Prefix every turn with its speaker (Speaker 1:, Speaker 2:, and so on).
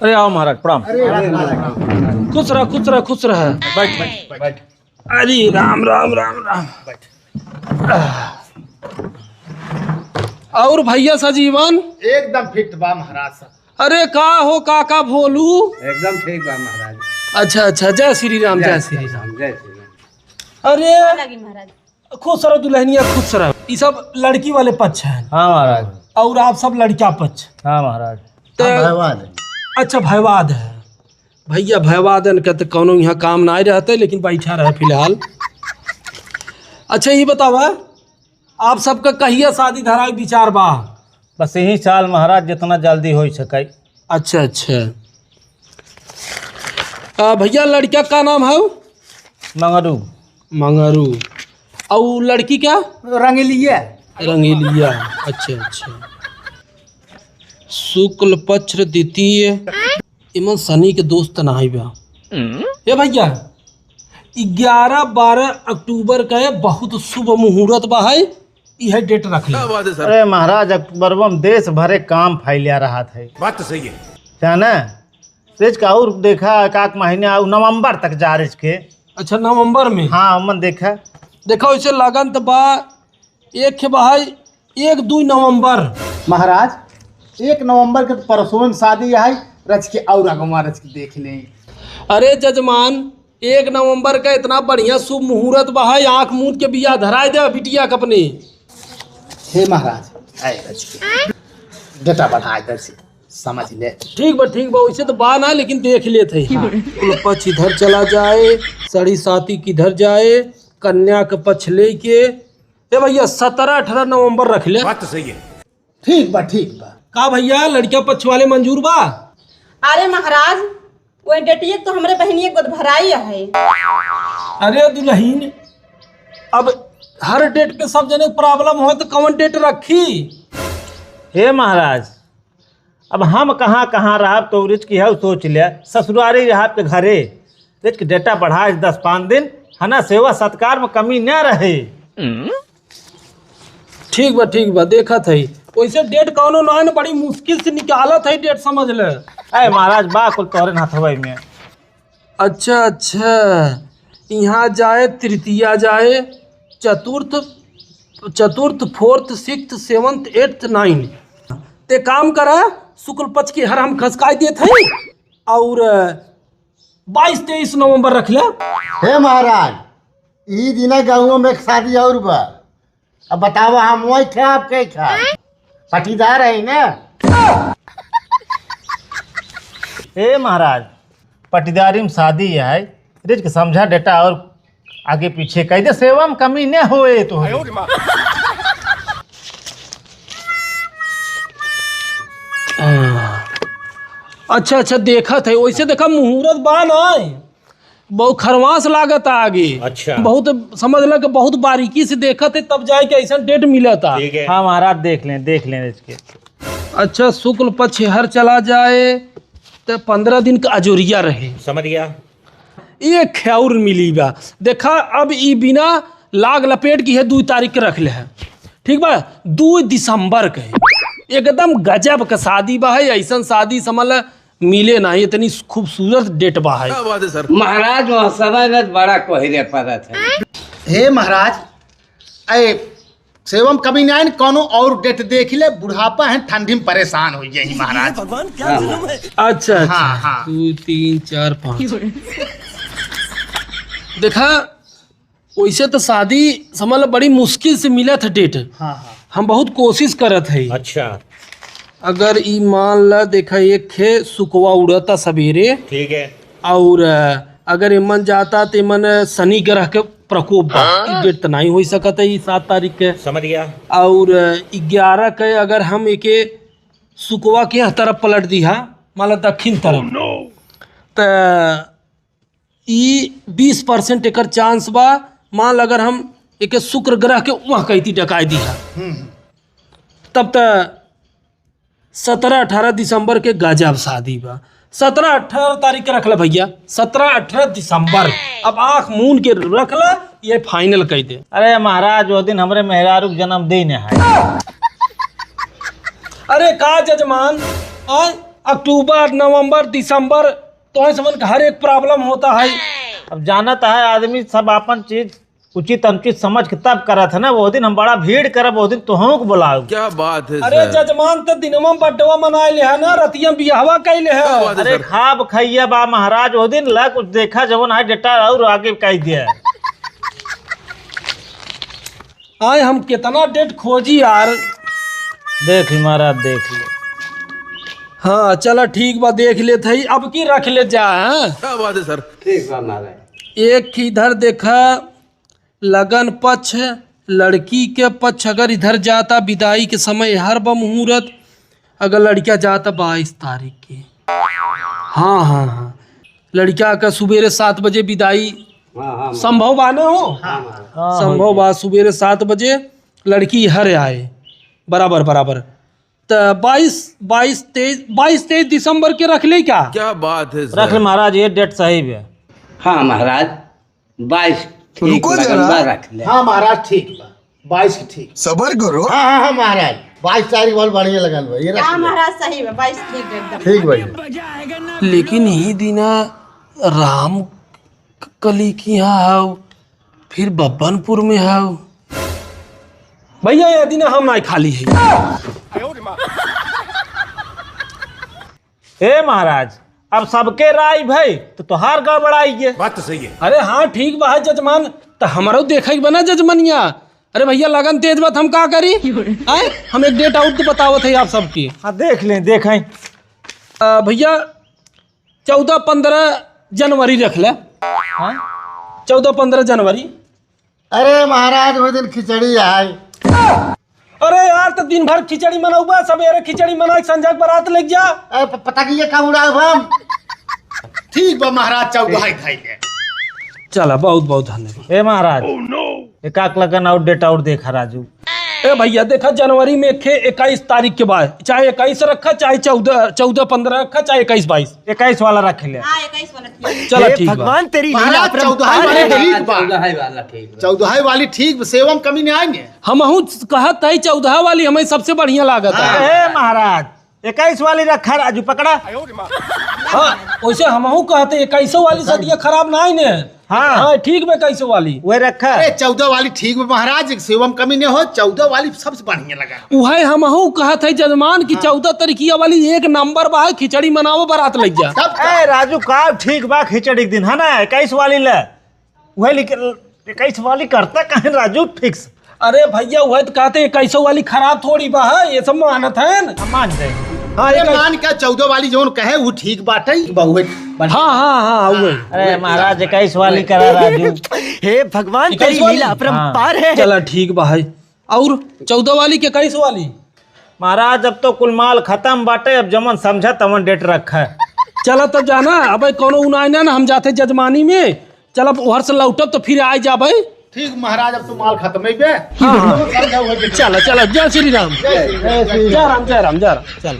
Speaker 1: अरे आओ महाराज प्रणाम।
Speaker 2: खुश रह खुश रह खुश रह।
Speaker 1: बैठ बैठ बैठ।
Speaker 2: अरे राम राम राम राम। और भैया सजीवन
Speaker 3: एकदम फिट बा महाराज।
Speaker 2: अरे का हो काका भोलू?
Speaker 3: एकदम ठीक बा महाराज।
Speaker 2: अच्छा अच्छा, जय श्री राम जय श्री राम।
Speaker 3: जय श्री राम।
Speaker 2: अरे खुश रहो दुल्हनिया खुश रहो। ये सब लड़की वाले पक्ष हैं
Speaker 1: हाँ महाराज।
Speaker 2: और आप सब लड़का पक्ष।
Speaker 1: हाँ महाराज।
Speaker 2: अच्छा भयवाद है भैया, भयवादन का तो कोनो यहाँ काम ना रहते, लेकिन बैठा रहे फिलहाल। अच्छा ये बतावा आप सबका कहिया शादी धराई विचार बा?
Speaker 1: बस यही साल महाराज जितना जल्दी हो सके।
Speaker 2: अच्छा अच्छा। भैया लड़का का नाम है?
Speaker 1: मंगरू।
Speaker 2: मंगरू। और लड़की क्या?
Speaker 3: रंगीलिया।
Speaker 2: रंगीलिया। अच्छा अच्छा। शुक्ल पक्ष द्वितीय इमन शनि के दोस्त नहीं बा। ये भैया 11-12 अक्टूबर का बहुत शुभ मुहूर्त बा है, यह डेट रख ले।
Speaker 1: अरे महाराज अक्टूबर में देश भरे काम फैलिया रहा था।
Speaker 3: बात तो सही है
Speaker 1: क्या ना रेज का और देखा एक महीने नवंबर तक जा रेज के।
Speaker 2: अच्छा नवंबर में?
Speaker 1: हाँ मन देखा
Speaker 2: देखो वैसे लगन तो बा एक है भाई 1-2 नवंबर।
Speaker 3: महाराज 1 नवंबर के परसों में शादी है, रच के और अगवा रच के देख लें।
Speaker 2: अरे जजमान 1 नवंबर का इतना बढ़िया शुभ मुहूर्त बा है, आँख मूंद के बिया धराए दे बिटिया के अपने।
Speaker 3: हे महाराज आए रच के डेटा बढ़ा इधर से समझ ले।
Speaker 2: ठीक बा वैसे तो बा ना, लेकिन देख लेते कुल पक्ष इधर चला जाए, सड़ी साथी किधर जाए, कन्या के पक्ष लेके। ए भैया 17-18 नवंबर रख ले।
Speaker 3: बात तो सही है। ठीक बा
Speaker 2: का भैया लड़का पक्ष वाले मंजूर बा?
Speaker 4: अरे महाराज वो डेटिए तो हमरे बहनिए गोद भराई है।
Speaker 2: अरे दुल्हन अब हर डेट पे सब जने प्रॉब्लम हो तो कौन डेट रखी?
Speaker 1: हे महाराज अब हम कहाँ कहाँ रहा तो रिच की है सोच लिया, ससुरारी रहा के घरे रिच के डेटा बढ़ा 10-5 दिन है ना, सेवा सत्कार में कमी न रहे।
Speaker 2: ठीक बा देखा था वैसे डेट कौनो ना बड़ी मुश्किल से निकाला था डेट, समझ ले।
Speaker 1: अरे महाराज बा कुल तोहरे हाथवे में।
Speaker 2: अच्छा यहाँ जाए तृतीया जाए, चतुर्थ 4th 6th 7th 8th 9th। ते काम करा शुक्ल पक्ष की हर हम खसकाई देते हैं और 22-23 नवंबर रख ले।
Speaker 3: हे महाराज ई दिन गाँव में शादी और बा। अब बताओ हम वही थे आप कहीं था पटीदार है ना?
Speaker 1: ए महाराज पटीदारी में शादी है रिच के समझा डेटा और आगे पीछे कह दे, सेवा में कमी न होए तो।
Speaker 2: अच्छा देखा था वैसे देखा मुहूर्त बा ना, बहुत खरवास लागत आगे। अच्छा बहुत समझ ल कि बहुत बारीकी से देखा थे तब जाए के ऐसा डेट मिला था।
Speaker 1: हाँ महाराज देख लें इसके।
Speaker 2: अच्छा शुक्ल पक्ष हर चला जाए तो 15 दिन का अजोरिया रहे,
Speaker 5: समझ गया।
Speaker 2: ये ख्याउर मिली बा। देखा अब ई बिना लाग लपेट की है 2 तारीख के रख ले है, ठीक बा? 2 दिसंबर के एकदम गजब का शादी बा है, ऐसा शादी समझ ल मिले ना, इतनी खूबसूरत डेट बा है।
Speaker 6: महाराज वहाँ समय में बड़ा कोहरे पड़ा था।
Speaker 3: हे महाराज अरे सेवम कभी नहीं कोनो और डेट देख ले, बुढ़ापा है ठंडी में परेशान हो गई महाराज।
Speaker 2: अच्छा
Speaker 3: हाँ।
Speaker 2: 2 3 4 5 देखा वैसे तो शादी समझ लो बड़ी मुश्किल से मिला था डेट।
Speaker 3: हाँ।
Speaker 2: हम बहुत कोशिश करत है।
Speaker 5: अच्छा
Speaker 2: अगर ई मान ला देखा एक है सुकवा उड़ता सवेरे,
Speaker 5: ठीक है।
Speaker 2: और अगर इमन जाता तो इमन शनि ग्रह के प्रकोप बा, ई डेट तो नहीं हो सकता है 7 तारीख के।
Speaker 5: समझ गया।
Speaker 2: और 11 के अगर हम एके सुकवा के तरफ पलट दिया मान ला दक्षिण तरफ तो ई 20% एकर चांस बा। मान ला अगर हम एक शुक्र ग्रह के वहाँ कहती डकाई दिया तब तक 17-18 दिसंबर के गजब शादी बा। 17-18 तारीख के रख ला भैया, 17-18 दिसंबर। अब आँख मून के रख ला, ये फाइनल कह दे।
Speaker 1: अरे महाराज वो दिन हमरे मेहरारू जन्मदिन है।
Speaker 2: अरे का जजमान अक्टूबर नवंबर दिसंबर तो समझ हर एक प्रॉब्लम होता है।
Speaker 1: अब जानता है आदमी सब अपन चीज उचित अनुचित समझ के तब करा था ना। वो दिन हम बड़ा भीड़ करब, वो दिन तुहू को बुलाओ।
Speaker 5: क्या बात है
Speaker 2: अरे जजमान तो दिनमा बड्डवा मनाए ले है ना, रतिया बियाहवा कैले है।
Speaker 1: अरे खाब खैया बा महाराज, वो दिन ला कुछ देखा जवन है डेटा और आगे कह दिया।
Speaker 2: आए हम कितना डेट खोजी यार।
Speaker 1: देख ली महाराज, देख ली।
Speaker 2: हाँ चलो ठीक बा, देख लेते ही अब की रख ले जा। हाँ?
Speaker 5: क्या बात है सर।
Speaker 6: ठीक बा महाराज।
Speaker 2: एक इधर देखा लगन पक्ष, लड़की के पक्ष अगर इधर जाता विदाई के समय हर ब मुहूर्त, अगर लड़किया जाता 22 तारीख की। हाँ हाँ हाँ, लड़किया का सुबेरे 7 बजे विदाई
Speaker 6: हाँ
Speaker 2: संभव बा ना हो। संभव बा सुबेरे 7 बजे लड़की हर आए बराबर बराबर। तो 22-23 दिसंबर के रख ले क्या?
Speaker 5: क्या बात है
Speaker 1: रख ले महाराज, ये डेट सही है।
Speaker 6: हाँ महाराज 22 ठीक लगन रख ले।
Speaker 3: हाँ महाराज ठीक बा, 22 की ठीक।
Speaker 7: सबर करो।
Speaker 3: हाँ हाँ हाँ महाराज 22 तारीख वाल बढ़िया लगल बा, ये रख
Speaker 4: हाँ
Speaker 3: ले।
Speaker 4: महाराज सही है, 22 ठीक एकदम
Speaker 3: ठीक भैया।
Speaker 2: लेकिन ही दिना राम कली की यहाँ हाउ, फिर बब्बनपुर में हाउ। भैया ये दिन हम ना खाली है।
Speaker 1: हे महाराज, अब सबके राय भाई तो तुहार गड़बड़ाई है।
Speaker 7: बात तो सही है।
Speaker 2: अरे हाँ ठीक बा है जजमान, तो हमारा देखे बना जजमनिया। अरे भैया लगन तेज बात हम का करी आए? हम एक डेट आउट तो बताओ थे आप सबकी।
Speaker 1: हाँ देख लें, देखें।
Speaker 2: भैया 14-15 जनवरी रख ले। 14-15 जनवरी।
Speaker 3: अरे महाराज वो दिन खिचड़ी आए।
Speaker 2: अरे यार तो दिन भर खिचड़ी मनाऊबा, सवेरे खिचड़ी मना संजय बारात लग जा।
Speaker 3: पता की ये कब उड़ा हम। ठीक बा महाराज 14 खाई ले।
Speaker 2: चला बहुत बहुत धन्यवाद।
Speaker 1: हे महाराज, एक लगन और डेट और देखा राजू।
Speaker 2: ए भैया देखा जनवरी में 21 तारीख के बाद, चाहे 21 रखा, चाहे 14-15 रखा, चाहे 21-22।
Speaker 1: 21 वाला रख ले।
Speaker 4: हाँ 21 वाला ठीक।
Speaker 2: चला ठीक बा।
Speaker 7: भगवान तेरी
Speaker 3: महाराज 14 वाली ठीक बा,
Speaker 6: 14 वाला ठीक बा।
Speaker 3: 14 वाली ठीक बा, सेवम कमी नहीं आएंगे।
Speaker 2: हमहू कहत है 14 वाली हमें सबसे बढ़िया लागत है।
Speaker 1: हे महाराज 21 वाली रखा राजू, पकड़ा।
Speaker 2: हाँ वैसे हमहू कहते 21 वाली सदिया खराब ना है ने।
Speaker 1: हाँ।
Speaker 2: हाँ ठीक में 21 वाली
Speaker 1: वही रखा।
Speaker 3: अरे 14 वाली ठीक बा महाराज, सेवम कमी नहीं हो। 14 वाली सबसे बढ़िया लगा।
Speaker 2: वही हमहू कहत है जजमान की 14 तारीखिया वाली एक नंबर बा, खिचड़ी मनाओ बारात लग जा।
Speaker 3: सब
Speaker 1: ए राजू का ठीक बा, खिचड़ी के दिन है ना 21 वाली ले। वही 21 वाली करता कहे राजू फिक्स।
Speaker 2: अरे भैया वह तो कहते 21 वाली खराब थोड़ी बा है, ये सब मानत है न।
Speaker 1: हम मान जाए।
Speaker 2: हाँ
Speaker 3: अरे मान क्या 14 वाली जोन कहे वो ठीक बाटे बहुए।
Speaker 2: हाँ हाँ हाँ वही।
Speaker 1: अरे महाराज 21 वाली करा राजू।
Speaker 7: हे भगवान तेरी
Speaker 2: 21 वाली?
Speaker 7: लीला अपरंपार है।
Speaker 2: चला ठीक बा है। और 14 वाली के 21 वाली?
Speaker 1: महाराज अब तो कुल माल खत्म बाटे, अब जमन समझा तमन डेट रखा है।
Speaker 2: चला तब जाना, अब कोनो उनाय ना हम जाते जजमानी में। चल अब उहर से लौटब तो फिर आ जा भाई।
Speaker 3: ठीक महाराज अब तो माल खत्म है बे।
Speaker 2: हाँ हाँ चला चला, जय श्री राम। जय राम जय राम जय राम। चल